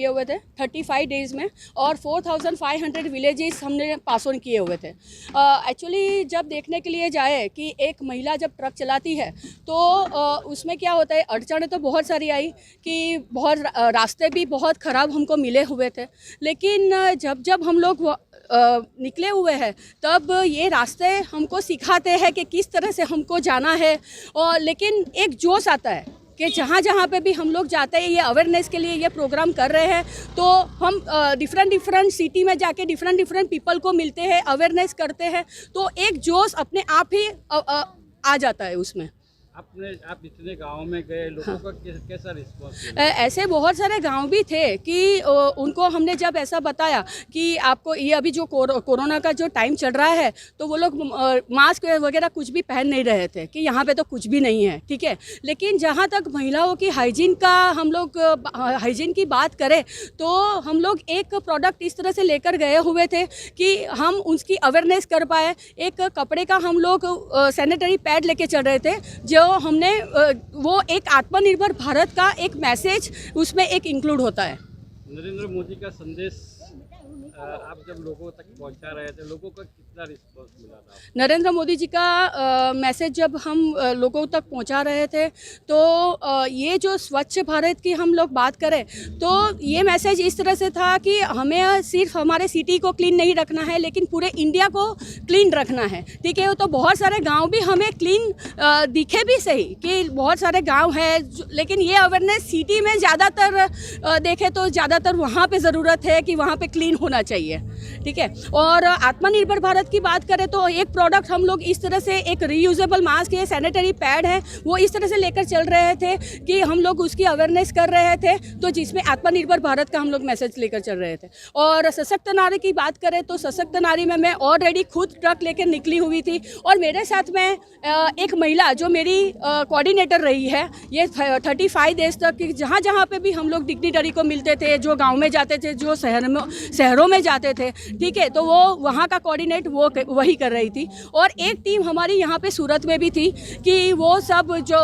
किए हुए थे 35 डेज़ में, और 4500 विलेजेस हमने पास ऑन किए हुए थे। एक्चुअली जब देखने के लिए जाए कि एक महिला जब ट्रक चलाती है तो उसमें क्या होता है, अड़चनें तो बहुत सारी आई कि बहुत रास्ते भी बहुत ख़राब हमको मिले हुए थे, लेकिन जब जब हम लोग निकले हुए हैं तब ये रास्ते हमको सिखाते हैं कि किस तरह से हमको जाना है। और लेकिन एक जोश आता है कि जहाँ जहाँ पे भी हम लोग जाते हैं, ये अवेयरनेस के लिए ये प्रोग्राम कर रहे हैं, तो हम डिफरेंट सिटी में जाके डिफरेंट पीपल को मिलते हैं, अवेयरनेस करते हैं, तो एक जोश अपने आप ही आ जाता है उसमें। आप इतने गांव में गए, लोगों का कैसा रिस्पॉन्स मिला? ऐसे बहुत सारे गांव भी थे कि उनको हमने जब ऐसा बताया कि आपको ये अभी जो कोरोना का जो टाइम चल रहा है, तो वो लोग मास्क वगैरह कुछ भी पहन नहीं रहे थे कि यहाँ पे तो कुछ भी नहीं है, ठीक है। लेकिन जहाँ तक महिलाओं की हाइजीन का हम लोग हाइजीन की बात करें, तो हम लोग एक प्रोडक्ट इस तरह से लेकर गए हुए थे कि हम उसकी अवेयरनेस कर पाए। एक कपड़े का हम लोग सैनिटरी पैड लेके चल रहे थे, जो हमने वो एक आत्मनिर्भर भारत का एक मैसेज उसमें एक इंक्लूड होता है। नरेंद्र मोदी का संदेश आप जब लोगों तक पहुंचा रहे थे, लोगों का कितना रिस्पॉन्स मिला था? नरेंद्र मोदी जी का मैसेज जब हम लोगों तक पहुंचा रहे थे, तो ये जो स्वच्छ भारत की हम लोग बात करें, तो ये मैसेज इस तरह से था कि हमें सिर्फ हमारे सिटी को क्लीन नहीं रखना है, लेकिन पूरे इंडिया को क्लीन रखना है, ठीक है। तो बहुत सारे गांव भी हमें क्लीन दिखे भी सही कि बहुत सारे गांव हैं, लेकिन ये अवेयरनेस सिटी में ज़्यादातर देखें तो ज़्यादातर वहाँ पे ज़रूरत है कि वहाँ पे क्लीन होना चाहिए, ठीक है। और आत्मनिर्भर भारत की बात करें तो एक प्रोडक्ट हम लोग इस तरह से, एक रीयूजेबल मास्क है, सैनिटरी पैड है, वो इस तरह से लेकर चल रहे थे कि हम लोग उसकी अवेयरनेस कर रहे थे, तो जिसमें आत्मनिर्भर भारत का हम लोग मैसेज लेकर चल रहे थे। और सशक्त नारी की बात करें तो सशक्त नारी में मैं ऑलरेडी खुद ट्रक लेकर निकली हुई थी, और मेरे साथ में एक महिला जो मेरी कोऑर्डिनेटर रही है ये 35 डेज तक, कि जहाँ जहाँ पे भी हम लोग डिग्निटरी को मिलते थे, जो गाँव में जाते थे, जो शहरों में जाते थे, ठीक है, तो वो वहाँ का कोऑर्डिनेट वही कर रही थी। और एक टीम हमारी यहाँ पे सूरत में भी थी कि वो सब जो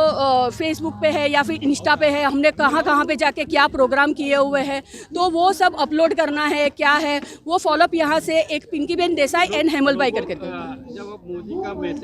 फेसबुक पे है या फिर इंस्टा पे है, हमने कहाँ कहाँ पे जाके क्या प्रोग्राम किए हुए हैं, तो वो सब अपलोड करना है, क्या है वो फॉलोअप यहाँ से एक पिंकी बेन देसाई एंड हेमल भाई करके। जब आप मोदी का मैसेज